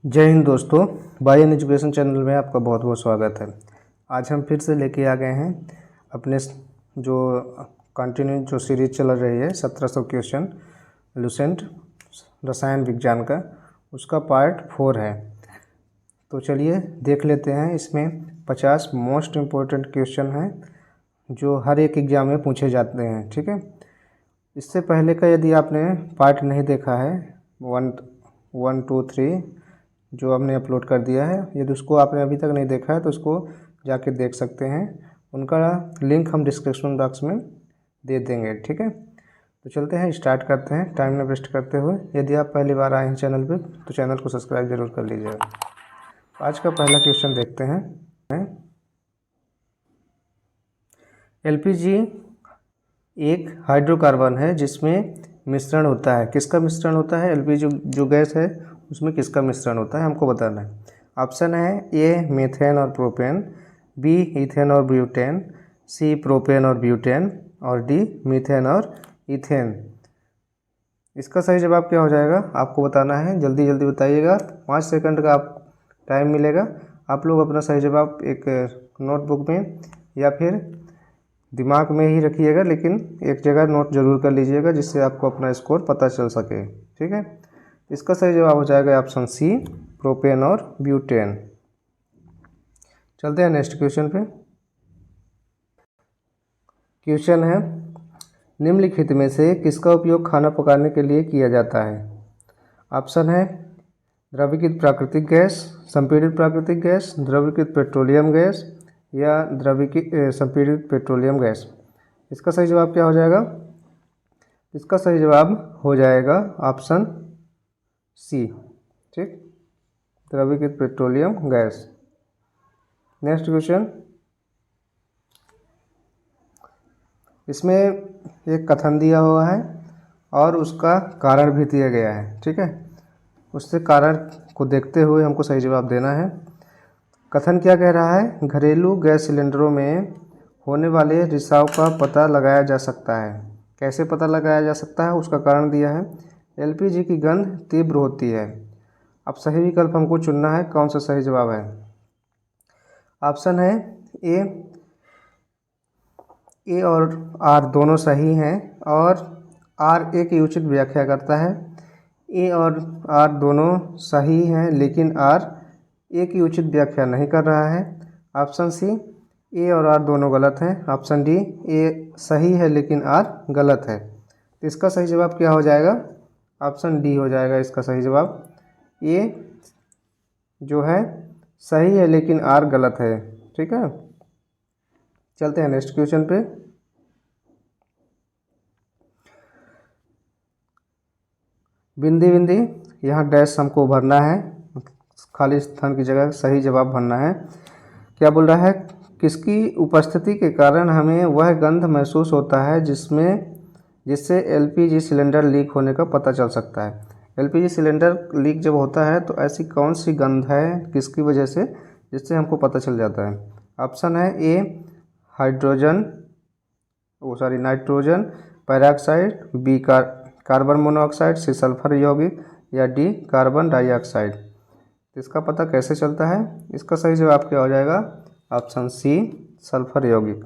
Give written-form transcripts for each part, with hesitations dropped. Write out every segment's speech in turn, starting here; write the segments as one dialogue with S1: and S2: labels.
S1: जय हिंद दोस्तों, bye an education channel में आपका बहुत बहुत स्वागत है। आज हम फिर से लेके आ गए हैं अपने जो कंटिन्यू जो सीरीज चल रही है 1700 क्वेश्चन लुसेंट रसायन विज्ञान का, उसका पार्ट 4 है। तो चलिए देख लेते हैं। इसमें 50 मोस्ट इम्पोर्टेंट क्वेश्चन हैं जो हर एक एग्ज़ाम में पूछे जाते हैं। ठीक है, इससे पहले का यदि आपने पार्ट नहीं देखा है 1, 2, 3 जो हमने अपलोड कर दिया है, यदि उसको आपने अभी तक नहीं देखा है तो उसको जाके देख सकते हैं। उनका लिंक हम डिस्क्रिप्शन बॉक्स में दे देंगे। ठीक है, तो चलते हैं, स्टार्ट करते हैं टाइम न वेस्ट करते हुए। यदि आप पहली बार आए हैं चैनल पे तो चैनल को सब्सक्राइब जरूर कर लीजिएगा। आज का पहला क्वेश्चन देखते हैं। एलपीजी एक हाइड्रोकार्बन है जिसमें मिश्रण होता है। किसका मिश्रण होता है? एलपीजी जो गैस है उसमें किसका मिश्रण होता है हमको बताना है। ऑप्शन है ए मीथेन और प्रोपेन, बी इथेन और ब्यूटेन, सी प्रोपेन और ब्यूटेन, और डी मीथेन और इथेन। इसका सही जवाब क्या हो जाएगा आपको बताना है। जल्दी जल्दी बताइएगा, 5 सेकंड का आप टाइम मिलेगा। आप लोग अपना सही जवाब एक नोटबुक में या फिर दिमाग में ही रखिएगा, लेकिन एक जगह नोट जरूर कर लीजिएगा जिससे आपको अपना स्कोर पता चल सके। ठीक है, इसका सही जवाब हो जाएगा ऑप्शन सी प्रोपेन और ब्यूटेन। चलते हैं नेक्स्ट क्वेश्चन पे। क्वेश्चन है, निम्नलिखित में से किसका उपयोग खाना पकाने के लिए किया जाता है? ऑप्शन है द्रवीकृत प्राकृतिक गैस, संपीड़ित प्राकृतिक गैस, द्रवीकृत पेट्रोलियम गैस या द्रवीकृत संपीड़ित पेट्रोलियम गैस। इसका सही जवाब क्या हो जाएगा? इसका सही जवाब हो जाएगा ऑप्शन सी। ठीक, द्रवीकृत पेट्रोलियम गैस। नेक्स्ट क्वेश्चन, इसमें एक कथन दिया हुआ है और उसका कारण भी दिया गया है। ठीक है, उससे कारण को देखते हुए हमको सही जवाब देना है। कथन क्या कह रहा है? घरेलू गैस सिलेंडरों में होने वाले रिसाव का पता लगाया जा सकता है। कैसे पता लगाया जा सकता है? उसका कारण दिया है, एलपीजी की गंध तीव्र होती है। अब सही विकल्प हमको चुनना है, कौन सा सही जवाब है। ऑप्शन है ए और आर दोनों सही हैं और आर ए की उचित व्याख्या करता है। ए और आर दोनों सही हैं लेकिन आर ए की उचित व्याख्या नहीं कर रहा है। ऑप्शन सी ए और आर दोनों गलत हैं। ऑप्शन डी ए सही है लेकिन आर गलत है। तो इसका सही जवाब क्या हो जाएगा? ऑप्शन डी हो जाएगा इसका सही जवाब। ए जो है सही है लेकिन आर गलत है। ठीक है, चलते हैं नेक्स्ट क्वेश्चन पे। बिंदी बिंदी यहाँ डैश हमको भरना है, खाली स्थान की जगह सही जवाब भरना है। क्या बोल रहा है? किसकी उपस्थिति के कारण हमें वह गंध महसूस होता है जिससे एलपीजी सिलेंडर लीक होने का पता चल सकता है। एलपीजी सिलेंडर लीक जब होता है तो ऐसी कौन सी गंध है किसकी वजह से जिससे हमको पता चल जाता है? ऑप्शन है A nitrogen peroxide, B carbon monoxide, C sulphur यौगिक या डी कार्बन डाइऑक्साइड। इसका पता कैसे चलता है? इसका सही जवाब क्या हो जाएगा? ऑप्शन सी सल्फर यौगिक।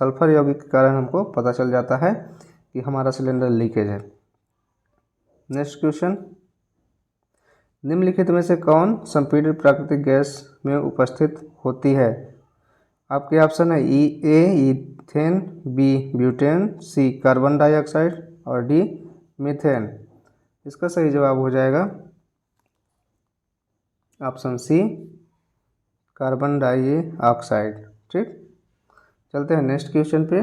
S1: सल्फर यौगिक के कारण हमको पता चल जाता है कि हमारा सिलेंडर लीकेज है। नेक्स्ट क्वेश्चन, निम्नलिखित में से कौन संपीड़ित प्राकृतिक गैस में उपस्थित होती है? आपके ऑप्शन है ए इथेन, बी ब्यूटेन, सी कार्बन डाइऑक्साइड और डी मीथेन। इसका सही जवाब हो जाएगा ऑप्शन सी कार्बन डाइऑक्साइड। ठीक, चलते हैं नेक्स्ट क्वेश्चन पे।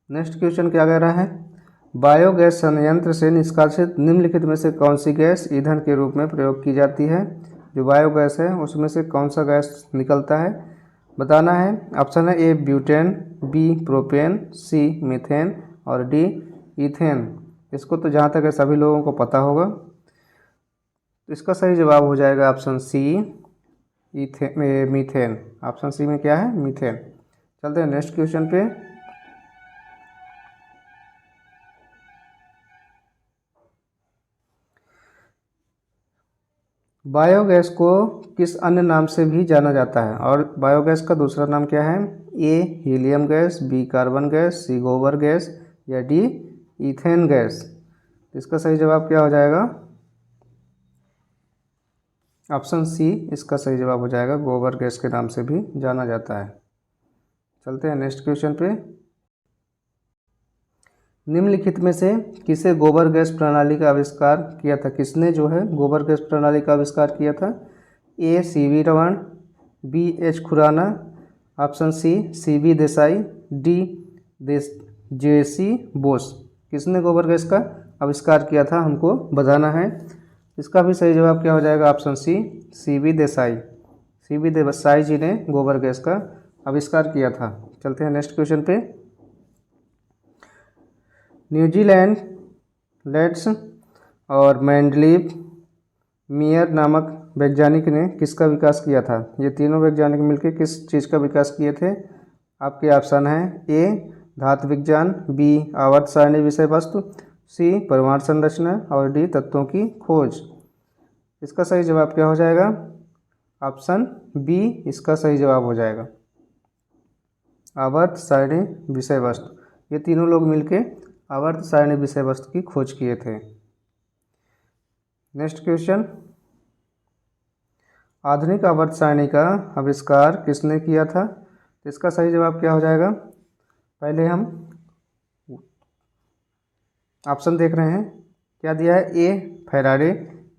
S1: नेक्स्ट क्वेश्चन क्या कह रहा है? बायोगैस संयंत्र से निष्कासित निम्नलिखित में से कौन सी गैस ईंधन के रूप में प्रयोग की जाती है? जो बायोगैस है उसमें से कौन सा गैस निकलता है बताना है। ऑप्शन है ए ब्यूटेन, बी प्रोपेन, सी मीथेन और डी इथेन। इसको तो जहाँ तक है सभी लोगों को पता होगा। तो इसका सही जवाब हो जाएगा option C methane. Option C में क्या है? मीथेन। चलते हैं नेक्स्ट क्वेश्चन पे। बायोगैस को किस अन्य नाम से भी जाना जाता है? और बायोगैस का दूसरा नाम क्या है? A helium gas, B carbon gas, C गोबर गैस या डी इथेन गैस। इसका सही जवाब क्या हो जाएगा? ऑप्शन सी इसका सही जवाब हो जाएगा, गोबर गैस के नाम से भी जाना जाता है। चलते हैं नेक्स्ट क्वेश्चन पे। निम्नलिखित में से किसे गोबर गैस प्रणाली का आविष्कार किया था? किसने जो है गोबर गैस प्रणाली का आविष्कार किया था? A CV Raman, B H Khurana, option C B Desai, D JC Bose. किसने गोबर गैस का आविष्कार किया था हमको बताना है। इसका भी सही जवाब क्या हो जाएगा? Option C B Desai. C B Desai ji ने गोबर गैस का आविष्कार किया था। चलते हैं नेक्स्ट क्वेश्चन पे। न्यूजीलैंड लेट्स और मैंडलीव मियर नामक वैज्ञानिक ने किसका विकास किया था? ये तीनों वैज्ञानिक मिलकर किस चीज़ का विकास किए थे? आपके ऑप्शन हैं ए धातु विज्ञान, बी आवर्त सारणी विषय वस्तु, सी परमाणु संरचना और डी तत्वों की खोज। इसका सही जवाब क्या हो जाएगा? ऑप्शन बी इसका सही जवाब हो जाएगा, आवर्त सारणी विषय वस्तु। ये तीनों लोग मिलके आवर्त सारणी विषय वस्तु की खोज किए थे। Next question. आधुनिक आवर्त सारणी का आविष्कार किसने किया था? इसका सही जवाब क्या हो जाएगा? पहले हम ऑप्शन देख रहे हैं, क्या दिया है? ए फैराडे,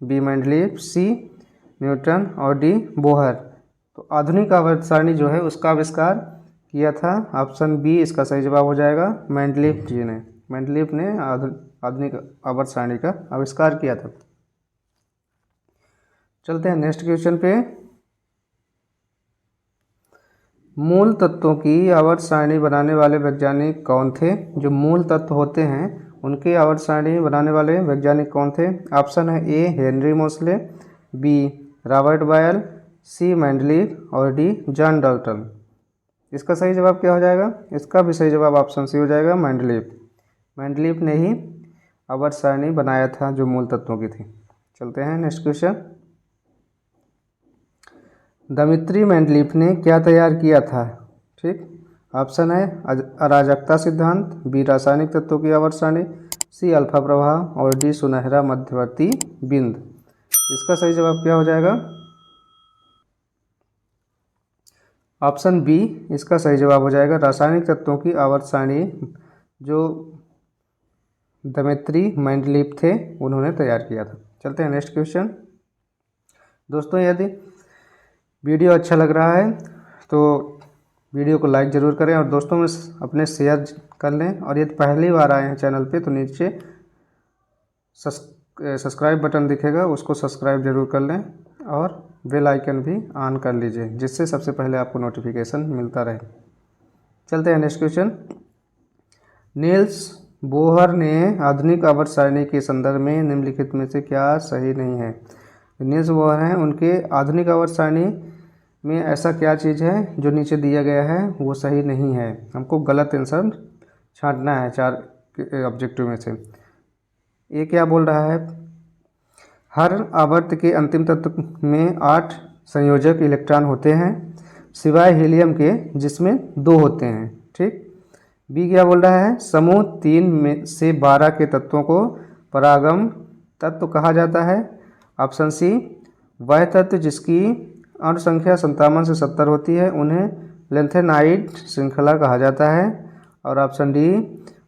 S1: बी मैंडलीव, सी न्यूटन और डी बोहर। तो आधुनिक आवर्त सारणी जो है उसका आविष्कार किया था, ऑप्शन बी इसका सही जवाब हो जाएगा, मैंडलीव जी ने। मैंडलीव ने आधुनिक आवर्त सारणी का आविष्कार किया था। चलते हैं नेक्स्ट क्वेश्चन पे। मूल तत्वों की आवर्त सारणी बनाने वाले वैज्ञानिक कौन थे? जो मूल तत्व होते हैं उनके आवर्त सारणी बनाने वाले वैज्ञानिक कौन थे? ऑप्शन है A Henry Mosle, B Robert बायल, सी मैंडलीव और डी जॉन डाल्टन। इसका सही जवाब क्या हो जाएगा? इसका भी सही जवाब ऑप्शन सी हो जाएगा, मैंडलीव। मैंडलीव ने ही आवर्त सारणी बनाया था जो मूल तत्वों की थी। चलते हैं नेक्स्ट क्वेश्चन। दमित्री मैंडलीव ने क्या तैयार किया था? ठीक, ऑप्शन है अराजकता सिद्धांत, बी रासायनिक तत्वों की आवर्त सारणी, सी अल्फा प्रवाह और डी सुनहरा मध्यवर्ती बिंद। इसका सही जवाब क्या हो जाएगा? ऑप्शन बी इसका सही जवाब हो जाएगा, रासायनिक तत्वों की आवर्त सारणी जो दमित्री मैंडलीव थे उन्होंने तैयार किया था। चलते हैं नेक्स्ट क्वेश्चन। दोस्तों यदि वीडियो अच्छा लग रहा है तो वीडियो को लाइक ज़रूर करें और दोस्तों में अपने शेयर कर लें, और यदि पहली बार आए हैं चैनल पे तो नीचे सब्सक्राइब बटन दिखेगा, उसको सब्सक्राइब जरूर कर लें और बेल आइकन भी ऑन कर लीजिए, जिससे सबसे पहले आपको नोटिफिकेशन मिलता रहे। चलते हैं नेक्स्ट क्वेश्चन। नील्स बोहर ने आधुनिक आवर्त सारणी के संदर्भ में निम्नलिखित में से क्या सही नहीं है? नील्स बोहर हैं, उनके आधुनिक आवर्त सारणी में ऐसा क्या चीज़ है जो नीचे दिया गया है वो सही नहीं है। हमको गलत आंसर छांटना है 4 ऑब्जेक्टिव में से। ये क्या बोल रहा है? हर आवर्त के अंतिम तत्व में 8 संयोजक इलेक्ट्रॉन होते हैं सिवाय हीलियम के, जिसमें 2 होते हैं। ठीक। बी क्या बोल रहा है? समूह 3 में से 12 के तत्वों को परागम तत्व कहा जाता है। ऑप्शन सी वह तत्व जिसकी अणु संख्या 57 से 70 होती है उन्हें लेंथेनाइड श्रृंखला कहा जाता है। और ऑप्शन डी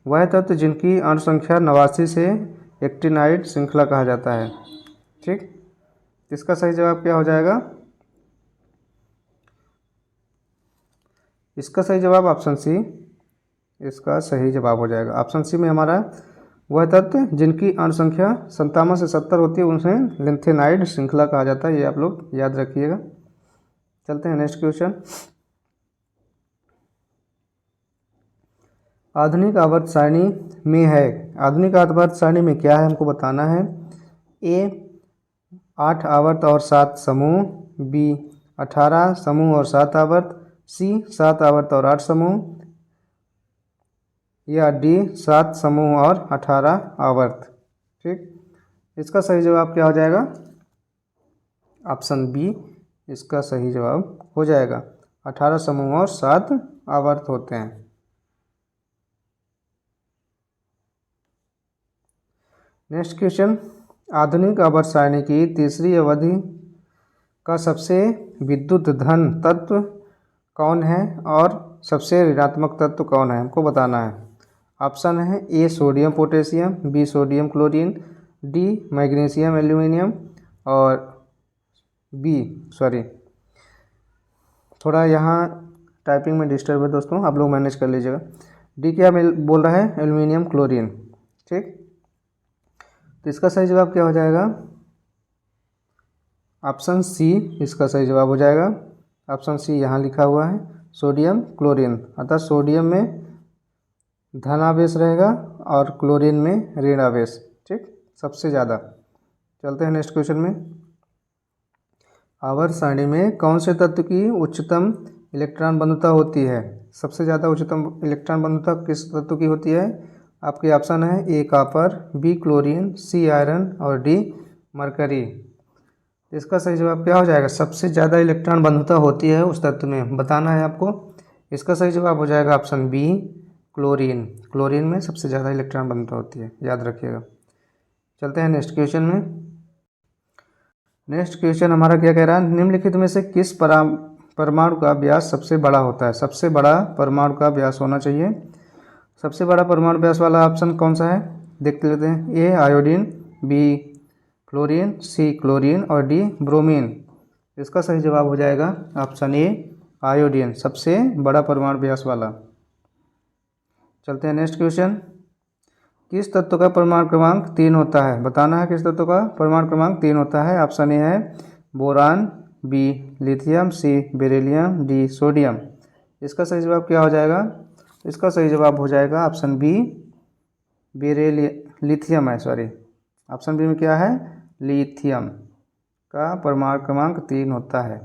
S1: वह तत्व जिनकी अणु संख्या 89 से एक्टिनाइड श्रृंखला कहा जाता है। ठीक, इसका सही जवाब क्या हो जाएगा? इसका सही जवाब ऑप्शन सी इसका सही जवाब हो जाएगा। ऑप्शन सी में हमारा वह तत्व जिनकी अणु संख्या 57 से 70 होती है उन्हें लेंथेनाइड श्रृंखला कहा जाता है। ये आप लोग याद रखिएगा। चलते हैं नेक्स्ट क्वेश्चन। आधुनिक आवर्त सारणी में है, आधुनिक आवर्त सारणी में क्या है हमको बताना है। ए 8 आवर्त और 7 समूह, बी 18 समूह और 7 आवर्त, सी 7 आवर्त और 8 समूह, या डी 7 समूह और 18 आवर्त। ठीक, इसका सही जवाब क्या हो जाएगा? ऑप्शन बी इसका सही जवाब हो जाएगा। 18 समूह और 7 आवर्त होते हैं। नेक्स्ट क्वेश्चन, आधुनिक आवर्त सारणी की तीसरी अवधि का सबसे विद्युत धन तत्व कौन है और सबसे ऋणात्मक तत्व कौन है, हमको बताना है। ऑप्शन है A sodium potassium, B sodium chlorine, D magnesium aluminium और थोड़ा यहाँ टाइपिंग में डिस्टर्ब है दोस्तों, आप लोग मैनेज कर लीजिएगा। डी क्या बोल रहा है, एल्यूमिनियम क्लोरीन। ठीक, तो इसका सही जवाब क्या हो जाएगा, ऑप्शन सी इसका सही जवाब हो जाएगा। ऑप्शन सी यहाँ लिखा हुआ है सोडियम क्लोरीन, अर्थात सोडियम में धन आवेश रहेगा और क्लोरीन में ऋण आवेश। ठीक, सबसे ज़्यादा। चलते हैं नेक्स्ट क्वेश्चन में। आवर्त सारणी में कौन से तत्व की उच्चतम इलेक्ट्रॉन बंधुता होती है, सबसे ज़्यादा उच्चतम इलेक्ट्रॉन बंधुता किस तत्व की होती है। आपके ऑप्शन है A copper, B chlorine, C iron और डी मरकरी। इसका सही जवाब क्या हो जाएगा, सबसे ज़्यादा इलेक्ट्रॉन बंधुता होती है उस तत्व में, बताना है आपको। इसका सही जवाब हो जाएगा ऑप्शन बी क्लोरीन। क्लोरीन में सबसे ज़्यादा इलेक्ट्रॉन बंधुता होती है, याद रखिएगा। चलते हैं नेक्स्ट क्वेश्चन में। नेक्स्ट क्वेश्चन हमारा क्या कह रहा है, निम्नलिखित में से किस परमाणु का व्यास सबसे बड़ा होता है। सबसे बड़ा परमाणु का व्यास होना चाहिए। सबसे बड़ा परमाणु व्यास वाला ऑप्शन कौन सा है, देख लेते हैं। A iodine, B fluorine, C chlorine और डी ब्रोमीन। इसका सही जवाब हो जाएगा ऑप्शन ए आयोडीन, सबसे बड़ा परमाणु व्यास वाला। चलते हैं नेक्स्ट क्वेश्चन, किस तत्व का परमाणु क्रमांक 3 होता है, बताना है किस तत्व का परमाणु क्रमांक 3 होता है। ऑप्शन ए है बोरान, बी लिथियम, सी बेरिलियम, डी सोडियम। इसका सही जवाब क्या हो जाएगा, इसका सही जवाब हो जाएगा ऑप्शन बी लिथियम है, ऑप्शन बी में क्या है, लिथियम का परमाणु क्रमांक 3 होता है।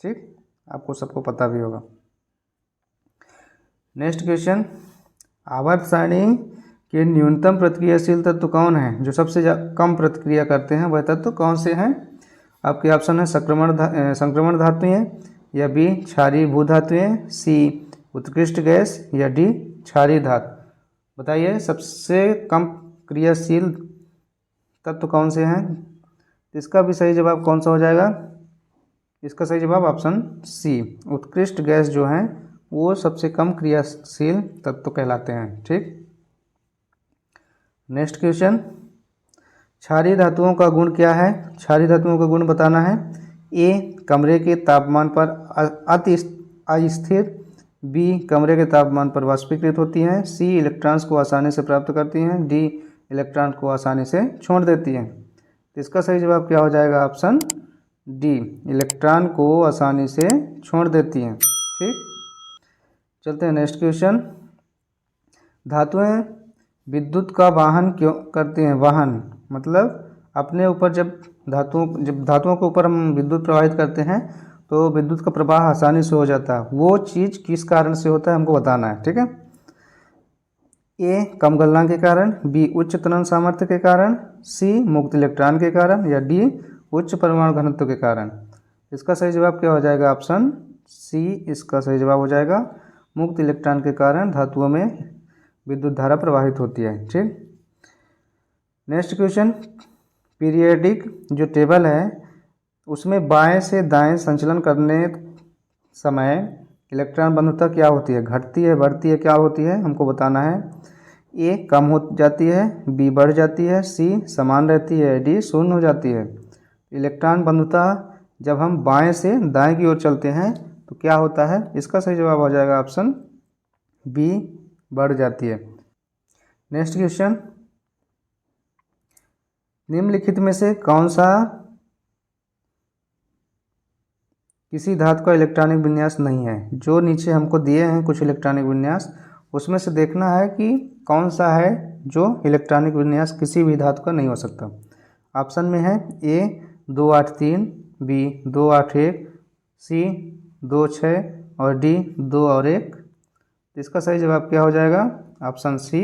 S1: ठीक, आपको सबको पता भी होगा। नेक्स्ट क्वेश्चन, आवर्त सारणी के न्यूनतम प्रतिक्रियाशील तत्व कौन है, जो सबसे कम प्रतिक्रिया करते हैं वह तत्व कौन से हैं। आपके ऑप्शन है संक्रमण धातुएं, या बी क्षारीय भू धातुएं, सी उत्कृष्ट गैस या डी क्षारीय धातु। बताइए सबसे कम क्रियाशील तत्व कौन से हैं। इसका भी सही जवाब कौन सा हो जाएगा, इसका सही जवाब ऑप्शन सी उत्कृष्ट गैस जो हैं वो सबसे कम क्रियाशील तत्व कहलाते हैं। ठीक, नेक्स्ट क्वेश्चन, क्षारीय धातुओं का गुण क्या है, क्षारीय धातुओं का गुण बताना है। ए कमरे के तापमान पर अति अस्थिर, बी कमरे के तापमान पर वाष्पीकृत होती हैं, सी इलेक्ट्रॉन्स को आसानी से प्राप्त करती हैं, डी इलेक्ट्रॉन को आसानी से छोड़ देती हैं। तो इसका सही जवाब क्या हो जाएगा, ऑप्शन डी इलेक्ट्रॉन को आसानी से छोड़ देती हैं। ठीक, चलते हैं नेक्स्ट क्वेश्चन, धातुएं विद्युत का वाहन क्यों करती हैं। वाहन मतलब अपने ऊपर जब धातुओं के ऊपर हम विद्युत प्रवाहित करते हैं तो विद्युत का प्रवाह आसानी से हो जाता है, वो चीज़ किस कारण से होता है हमको बताना है। ठीक है, ए कम गलनांक के कारण, बी उच्च त्वरण सामर्थ्य के कारण, सी मुक्त इलेक्ट्रॉन के कारण या डी उच्च परमाणु घनत्व के कारण। इसका सही जवाब क्या हो जाएगा, ऑप्शन सी इसका सही जवाब हो जाएगा, मुक्त इलेक्ट्रॉन के कारण धातुओं में विद्युत धारा प्रवाहित होती है। ठीक, नेक्स्ट क्वेश्चन, पीरियडिक जो टेबल है उसमें बाएं से दाएं संचलन करने समय इलेक्ट्रॉन बंधुता क्या होती है, घटती है, बढ़ती है, क्या होती है हमको बताना है। ए कम हो जाती है, बी बढ़ जाती है, सी समान रहती है, डी शून्य हो जाती है। इलेक्ट्रॉन बंधुता जब हम बाएं से दाएं की ओर चलते हैं तो क्या होता है, इसका सही जवाब हो जाएगा ऑप्शन बी बढ़ जाती है। नेक्स्ट क्वेश्चन, निम्नलिखित में से कौन सा किसी धातु का इलेक्ट्रॉनिक विन्यास नहीं है। जो नीचे हमको दिए हैं कुछ इलेक्ट्रॉनिक विन्यास, उसमें से देखना है कि कौन सा है जो इलेक्ट्रॉनिक विन्यास किसी भी धातु का नहीं हो सकता। ऑप्शन में है ए 283, बी 281, सी 26 और डी 2 और 1। इसका सही जवाब क्या हो जाएगा, ऑप्शन सी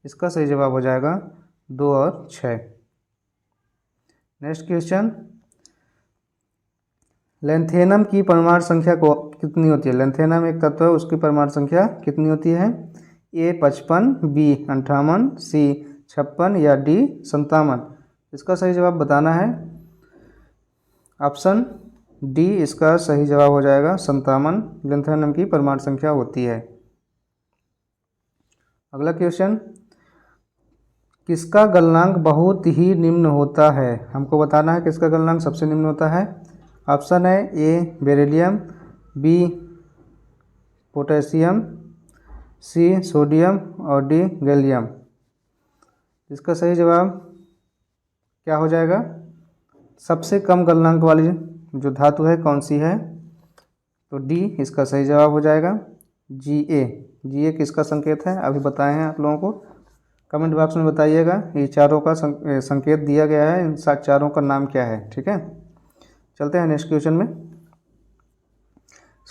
S1: इसका सही जवाब हो जाएगा 2 और 6। नेक्स्ट क्वेश्चन, लेंथेनम की परमाणु संख्या को कितनी होती है? लेंथेनम एक तत्व है, उसकी परमाणु संख्या कितनी होती है? ए 55, बी 58, सी 56 या डी 57। इसका सही जवाब बताना है। ऑप्शन डी इसका सही जवाब हो जाएगा, 57 लेंथेनम की परमाणु संख्या होती है। अगला क्वेश्चन, किसका गलनांक बहुत ही निम्न होता है? हमको बताना है किसका गलनांक सबसे निम्न होता है। ऑप्शन है A beryllium, B potassium, C sodium और डी गैलियम। इसका सही जवाब क्या हो जाएगा? सबसे कम गलनांक वाली जो धातु है कौन सी है? तो डी इसका सही जवाब हो जाएगा। जी ए किसका संकेत है अभी बताए हैं आप लोगों को, कमेंट बॉक्स में बताइएगा। ये चारों का संकेत दिया गया है, इन चारों का नाम क्या है? ठीक है, चलते हैं नेक्स्ट क्वेश्चन में।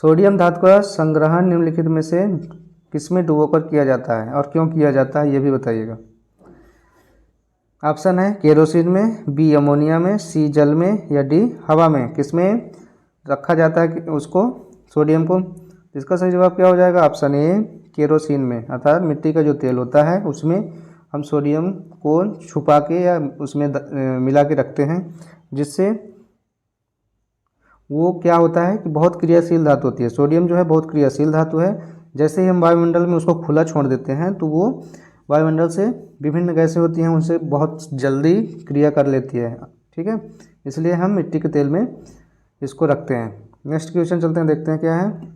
S1: सोडियम धातु का संग्रहण निम्नलिखित में से किसमें डुबोकर किया जाता है और क्यों किया जाता है ये भी बताइएगा। ऑप्शन है केरोसिन में, बी अमोनिया में, सी जल में या डी हवा में। किसमें रखा जाता है उसको, सोडियम को? इसका सही जवाब क्या हो जाएगा? ऑप्शन ए केरोसिन में, अर्थात मिट्टी का जो तेल होता है उसमें हम सोडियम को छुपा के या उसमें मिला के रखते हैं, जिससे वो क्या होता है कि बहुत क्रियाशील धातु होती है। सोडियम जो है बहुत क्रियाशील धातु है। जैसे ही हम वायुमंडल में उसको खुला छोड़ देते हैं तो वो वायुमंडल से विभिन्न गैसें होती हैं उनसे बहुत जल्दी क्रिया कर लेती है। ठीक है, इसलिए हम मिट्टी के तेल में इसको रखते हैं। नेक्स्ट क्वेश्चन चलते हैं, देखते हैं क्या है।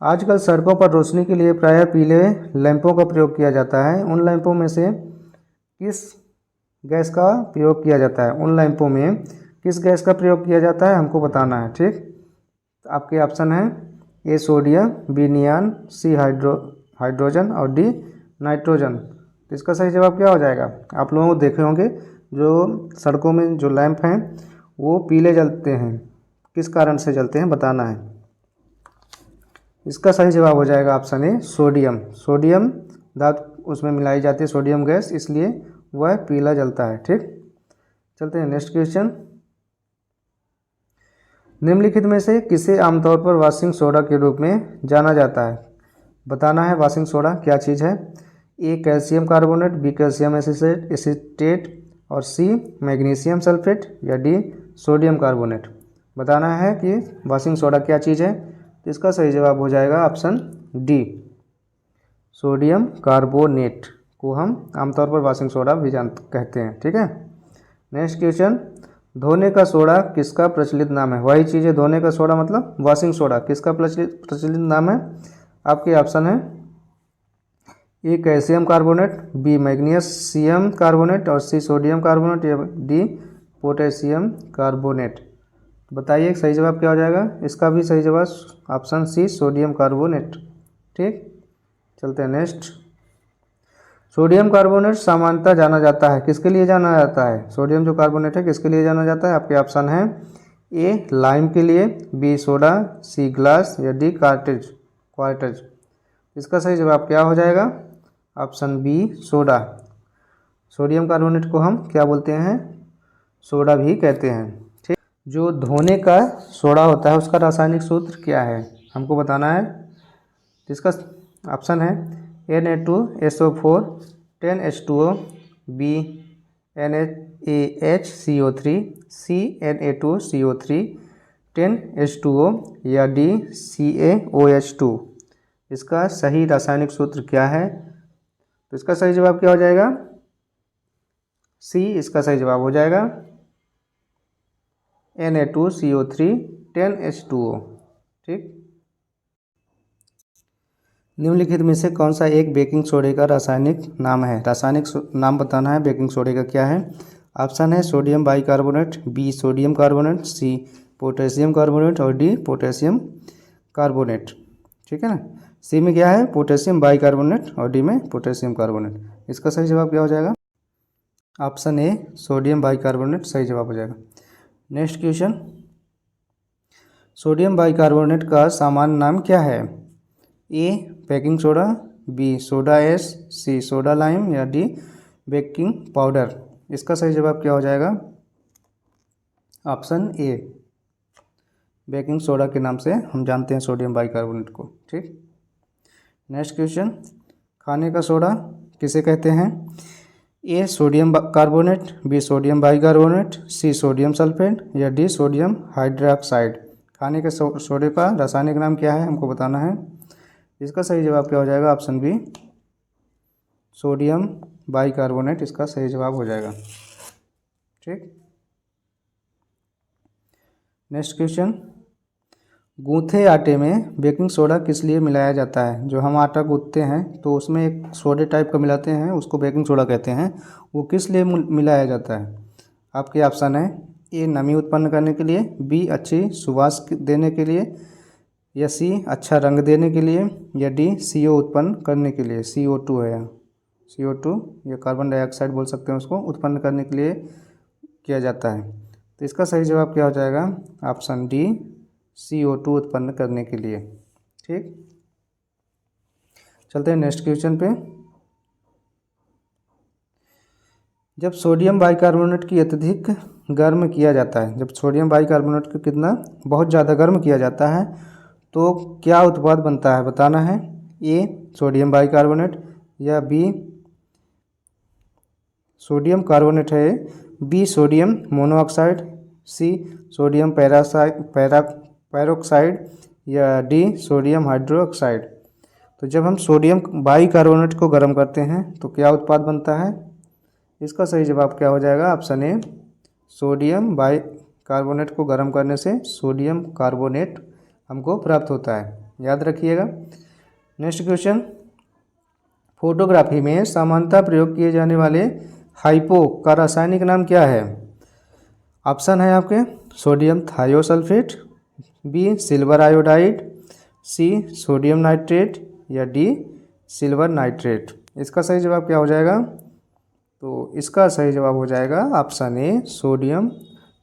S1: आजकल सड़कों पर रोशनी के लिए प्रायः पीले लैंपों का प्रयोग किया जाता है। उन लैंपों में से किस गैस का प्रयोग किया जाता है? उन लैंपों में किस गैस का प्रयोग किया जाता है हमको बताना है। ठीक, आपके ऑप्शन हैं A sodium, B neon, C hydrogen और डी नाइट्रोजन। तो इसका सही जवाब क्या हो जाएगा? आप लोगों को देखे होंगे जो सड़कों में जो लैंप हैं वो पीले जलते हैं, किस कारण से जलते हैं बताना है। इसका सही जवाब हो जाएगा ऑप्शन ए सोडियम। सोडियम धातु उसमें मिलाई जाती है, सोडियम गैस, इसलिए वह पीला जलता है। ठीक, चलते हैं नेक्स्ट क्वेश्चन। निम्नलिखित में से किसे आमतौर पर वॉशिंग सोडा के रूप में जाना जाता है? बताना है वॉशिंग सोडा क्या चीज़ है। A calcium carbonate, B calcium acetate और सी मैग्नीशियम सल्फेट या डी सोडियम कार्बोनेट। बताना है कि वॉशिंग सोडा क्या चीज़ है। तो इसका सही जवाब हो जाएगा ऑप्शन डी सोडियम कार्बोनेट को हम आमतौर पर वॉशिंग सोडा भी कहते हैं। ठीक है, नेक्स्ट क्वेश्चन, धोने का सोडा किसका प्रचलित नाम है? वही चीज़ है धोने का सोडा मतलब वॉशिंग सोडा, किसका प्रचलित नाम है? आपके ऑप्शन है A calcium carbonate, B magnesium carbonate और सी सोडियम कार्बोनेट या डी पोटेशियम कार्बोनेट। बताइए सही जवाब क्या हो जाएगा? इसका भी सही जवाब ऑप्शन सी सोडियम कार्बोनेट। ठीक, चलते हैं नेक्स्ट। सोडियम कार्बोनेट सामान्यतः जाना जाता है, किसके लिए जाना जाता है? सोडियम जो कार्बोनेट है किसके लिए जाना जाता है? आपके ऑप्शन है ए लाइम के लिए, बी सोडा, सी ग्लास या डी क्वार्टेज। इसका सही जवाब क्या हो जाएगा? Option B soda. Sodium carbonate को हम क्या बोलते हैं? सोडा भी कहते हैं। ठीक, जो धोने का सोडा होता है उसका रासायनिक सूत्र क्या है हमको बताना है। इसका ऑप्शन है Na2SO4 10H2O, B NaHCO3, C Na2CO3 10H2O या D CaOH2। इसका सही रासायनिक सूत्र क्या है? तो इसका सही जवाब क्या हो जाएगा? सी इसका सही जवाब हो जाएगा Na2CO3 10H2O। ठीक, निम्नलिखित में से कौन सा एक बेकिंग सोडे का रासायनिक नाम है? रासायनिक नाम बताना है बेकिंग सोडे का क्या है। ऑप्शन है sodium bicarbonate, B sodium carbonate, C potassium carbonate और डी पोटेशियम कार्बोनेट। ठीक है ना, सी में क्या है? पोटेशियम बाइकार्बोनेट और डी में पोटेशियम कार्बोनेट। इसका सही जवाब क्या हो जाएगा? ऑप्शन ए सोडियम बाइकार्बोनेट सही जवाब हो जाएगा। नेक्स्ट क्वेश्चन, सोडियम बाइकार्बोनेट का सामान्य नाम क्या है? A baking soda, B soda ash, C soda lime या डी बेकिंग पाउडर। इसका सही जवाब क्या हो जाएगा? ऑप्शन ए, बेकिंग सोडा के नाम से हम जानते हैं सोडियम बाइकार्बोनेट को। ठीक, नेक्स्ट क्वेश्चन, खाने का सोडा किसे कहते हैं? A sodium carbonate, B sodium bicarbonate, C sodium sulphate या डी सोडियम हाइड्रोक्साइड। खाने के सोडे का रासायनिक नाम क्या है हमको बताना है। इसका सही जवाब क्या हो जाएगा? ऑप्शन बी, सोडियम बाइकार्बोनेट इसका सही जवाब हो जाएगा। ठीक, नेक्स्ट क्वेश्चन, गूंथे आटे में बेकिंग सोडा किस लिए मिलाया जाता है? जो हम आटा गूंथते हैं तो उसमें एक सोडे टाइप का मिलाते हैं, उसको बेकिंग सोडा कहते हैं। वो किस लिए मिलाया जाता है? आपके ऑप्शन है, ए नमी उत्पन्न करने के लिए, बी अच्छी सुवास देने के लिए, या सी अच्छा रंग देने के लिए, या डी CO उत्पन्न करने के लिए। CO2 है यहाँ, CO2 या कार्बन डाइऑक्साइड बोल सकते हैं उसको, उत्पन्न करने के लिए किया जाता है। तो इसका सही जवाब क्या हो जाएगा? ऑप्शन डी, CO2 उत्पन्न करने के लिए। ठीक, चलते हैं नेक्स्ट क्वेश्चन पे। जब सोडियम बाइकार्बोनेट की अत्यधिक गर्म किया जाता है, जब सोडियम बाइकार्बोनेट को कितना बहुत ज़्यादा गर्म किया जाता है तो क्या उत्पाद बनता है बताना है। ए सोडियम बाइकार्बोनेट, या बी सोडियम कार्बोनेट है, B sodium monoxide, C sodium peroxide या डी सोडियम हाइड्रोक्साइड। तो जब हम सोडियम बाइकार्बोनेट को गर्म करते हैं तो क्या उत्पाद बनता है? इसका सही जवाब क्या हो जाएगा? ऑप्शन ए, सोडियम बाइकार्बोनेट को गर्म करने से सोडियम कार्बोनेट हमको प्राप्त होता है, याद रखिएगा। नेक्स्ट क्वेश्चन, फोटोग्राफी में सामान्यतः प्रयोग किए जाने वाले हाइपो का रासायनिक नाम क्या है? ऑप्शन है आपके, sodium thiosulphate, B silver iodide, C sodium nitrate या डी सिल्वर नाइट्रेट। इसका सही जवाब क्या हो जाएगा? तो इसका सही जवाब हो जाएगा option A, sodium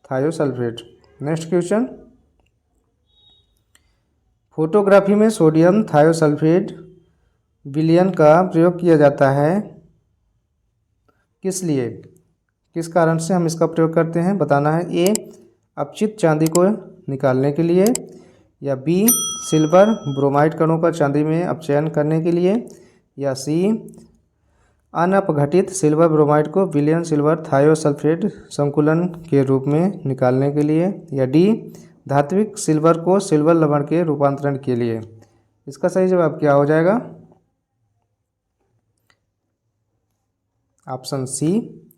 S1: thiosulphate. Next question, photography में सोडियम थायोसल्फेट विलयन का प्रयोग किया जाता है किस लिए, किस कारण से हम इसका प्रयोग करते हैं बताना है। ए अपचित चांदी को निकालने के लिए, या बी सिल्वर ब्रोमाइड कणों का चांदी में अपचयन करने के लिए, या सी अनअपघटित सिल्वर ब्रोमाइड को विलयन सिल्वर थायोसल्फेट संकुलन के रूप में निकालने के लिए, या डी धात्विक सिल्वर को सिल्वर लवण के रूपांतरण के लिए। इसका सही जवाब क्या हो जाएगा? ऑप्शन सी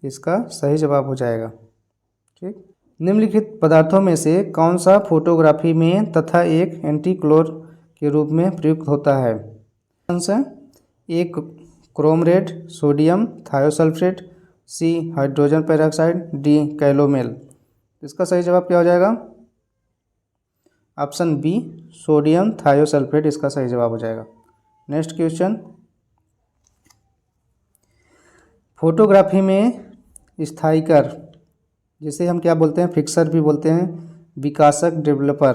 S1: इसका सही जवाब हो जाएगा। ठीक, निम्नलिखित पदार्थों में से कौन सा फोटोग्राफी में तथा एक एंटीक्लोर के रूप में प्रयुक्त होता है? आंसर, एक Chrome red, sodium thiosulphate, C hydrogen peroxide, D कैलोमेल। इसका सही जवाब क्या हो जाएगा? ऑप्शन बी, सोडियम थायोसल्फेट इसका सही जवाब हो जाएगा। नेक्स्ट क्वेश्चन, फोटोग्राफी में स्थायीकर, जिसे हम क्या बोलते हैं, फिक्सर भी बोलते हैं, विकासक, डेवलपर,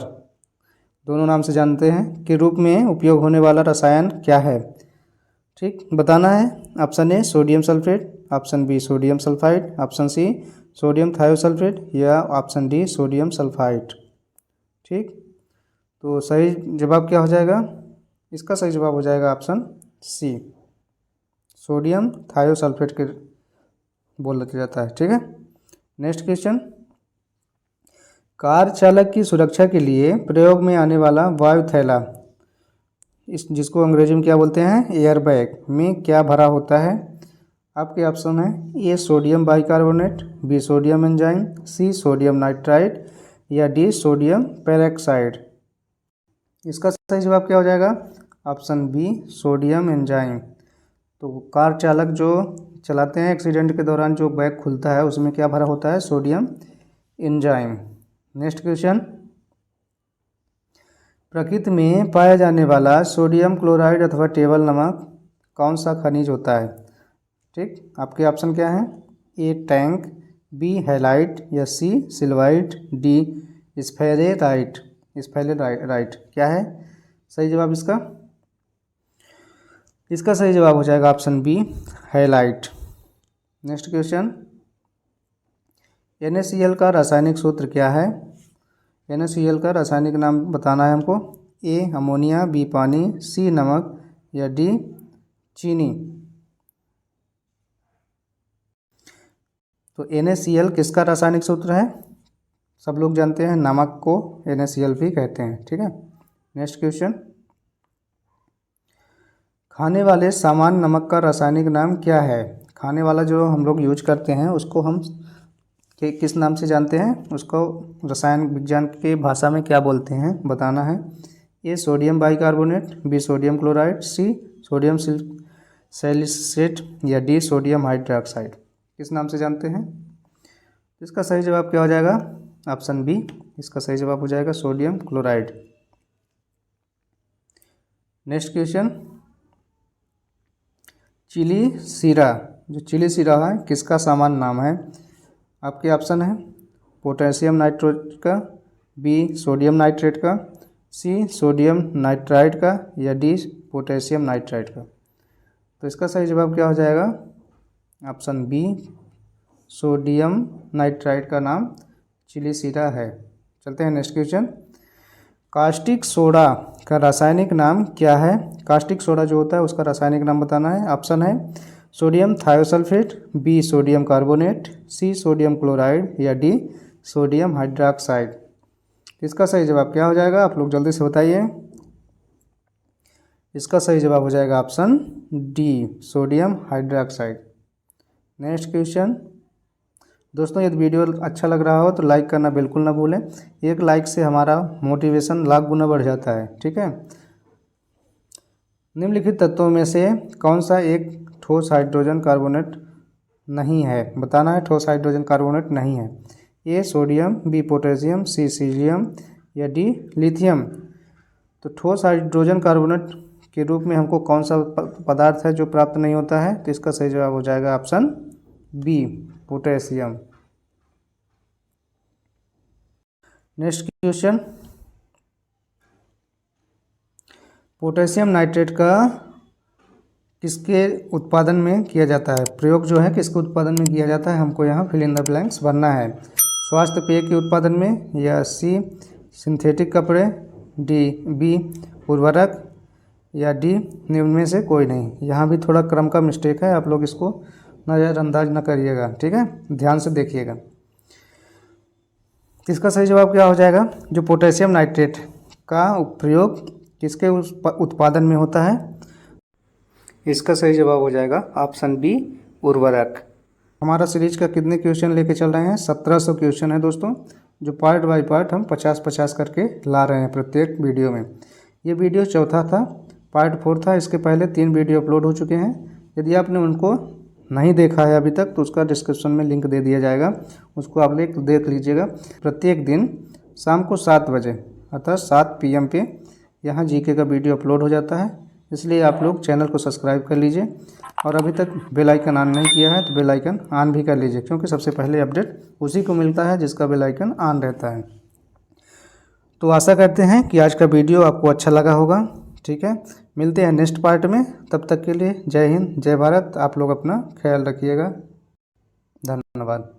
S1: दोनों नाम से जानते हैं, के रूप में उपयोग होने वाला रसायन क्या है? ठीक, बताना है। Option A sodium sulphate, option B sodium sulphide, option C sodium thiosulphate या ऑप्शन डी सोडियम सल्फाइड। ठीक, तो सही जवाब क्या हो जाएगा? इसका सही जवाब हो जाएगा ऑप्शन सी, सोडियम थायोसल्फेट के बोला जाता है। ठीक है, नेक्स्ट क्वेश्चन, कार चालक की सुरक्षा के लिए प्रयोग में आने वाला वायु थैला, इस जिसको अंग्रेजी में क्या बोलते हैं, एयर बैग, में क्या भरा होता है? आपके ऑप्शन है, A sodium bicarbonate, B sodium enzyme, C sodium nitride या डी सोडियम पेरोक्साइड। इसका सही जवाब क्या हो जाएगा? Option B sodium enzyme. तो कार चालक जो चलाते हैं, एक्सीडेंट के दौरान जो बैग खुलता है उसमें क्या भरा होता है? Sodium enzyme. नेक्स्ट क्वेश्चन, प्रकृति में पाया जाने वाला सोडियम क्लोराइड अथवा टेबल नमक कौन सा खनिज होता है? ठीक, आपके ऑप्शन क्या हैं? ए टैंक, बी हैलाइट या सी सिल्वाइट, डी स्फेलेराइट। क्या है सही जवाब इसका? इसका सही जवाब हो जाएगा option B halite. Next question, NaCl का रासायनिक सूत्र क्या है? NaCl का रासायनिक नाम बताना है हमको। A अमोनिया, B पानी, C नमक या D चीनी। तो NaCl किसका रासायनिक सूत्र है? सब लोग जानते हैं, नमक को NaCl भी कहते हैं। ठीक है, नेक्स्ट क्वेश्चन, खाने वाले सामान्य नमक का रासायनिक नाम क्या है? खाने वाला जो हम लोग यूज करते हैं उसको हम किस नाम से जानते हैं? उसको रसायन विज्ञान के भाषा में क्या बोलते हैं बताना है। A sodium bicarbonate, B sodium chloride, C sodium salicylate या डी सोडियम हाइड्रोक्साइड। किस नाम से जानते हैं? इसका सही जवाब क्या हो जाएगा? ऑप्शन बी इसका सही जवाब हो जाएगा, sodium chloride. Next question, Chile सीरा, जो चिली सीरा है किसका सामान्य नाम है? आपके ऑप्शन है पोटेशियम नाइट्रेट का, बी सोडियम नाइट्रेट का, सी सोडियम नाइट्राइड का या डी पोटेशियम नाइट्राइड का। तो इसका सही जवाब क्या हो जाएगा? ऑप्शन बी सोडियम नाइट्राइड का नाम चिली सीरा है। चलते हैं नेक्स्ट क्वेश्चन, कास्टिक सोडा का रासायनिक नाम क्या है? कास्टिक सोडा जो होता है उसका रासायनिक नाम बताना है। ऑप्शन है sodium thiosulphate, B sodium carbonate, C sodium chloride या डी सोडियम हाइड्रोक्साइड। इसका सही जवाब क्या हो जाएगा? आप लोग जल्दी से बताइए। इसका सही जवाब हो जाएगा option D sodium hydroxide. Next question, दोस्तों यदि वीडियो अच्छा लग रहा हो तो लाइक करना बिल्कुल ना भूलें। एक लाइक से हमारा मोटिवेशन लाख गुना बढ़ जाता है। ठीक है, निम्नलिखित तत्वों में से कौन सा एक ठोस हाइड्रोजन कार्बोनेट नहीं है? बताना है ठोस हाइड्रोजन कार्बोनेट नहीं है। A sodium, B potassium, C सीलियम या डी लिथियम। तो ठोस हाइड्रोजन कार्बोनेट के रूप में हमको कौन सा पदार्थ है जो प्राप्त नहीं होता है? तो इसका सही जवाब हो जाएगा option B potassium. Next question, potassium nitrate का किसके उत्पादन में किया जाता है? प्रयोग जो है किसके उत्पादन में किया जाता है? हमको यहाँ फिल इन द ब्लैंक्स भरना है। स्वास्थ्य पेय के उत्पादन में, या सी सिंथेटिक कपड़े, डी बी उर्वरक या डी निम्न में से कोई नहीं। यहाँ भी थोड़ा क्रम का मिस्टेक है, आप लोग इसको नज़रअंदाज न करिएगा। ठीक है, ध्यान से देखिएगा। इसका सही जवाब क्या हो जाएगा? जो पोटेशियम नाइट्रेट का प्रयोग किसके उत्पादन में होता है? इसका सही जवाब हो जाएगा ऑप्शन बी उर्वरक। हमारा सीरीज का कितने क्वेश्चन लेके चल रहे हैं? 1700 क्वेश्चन है दोस्तों, जो पार्ट बाय पार्ट हम 50-50 करके ला रहे हैं प्रत्येक वीडियो में। ये वीडियो चौथा था, पार्ट 4 था। इसके पहले 3 वीडियो अपलोड हो चुके हैं। यदि आपने उनको नहीं देखा है अभी तक तो उसका डिस्क्रिप्शन में लिंक दे दिया जाएगा, उसको आप देख लीजिएगा। प्रत्येक दिन शाम को 7 बजे अर्थात 7 PM पे यहाँ जीके का वीडियो अपलोड हो जाता है। इसलिए आप लोग चैनल को सब्सक्राइब कर लीजिए, और अभी तक बेल आइकन ऑन नहीं किया है तो बेल आइकन ऑन भी कर लीजिए, क्योंकि सबसे पहले अपडेट उसी को मिलता है जिसका बेल आइकन ऑन रहता है। तो आशा करते हैं कि आज का वीडियो आपको अच्छा लगा होगा। ठीक है, मिलते हैं नेक्स्ट पार्ट में। तब तक के लिए जय हिंद, जय भारत। आप लोग अपना ख्याल रखिएगा। धन्यवाद।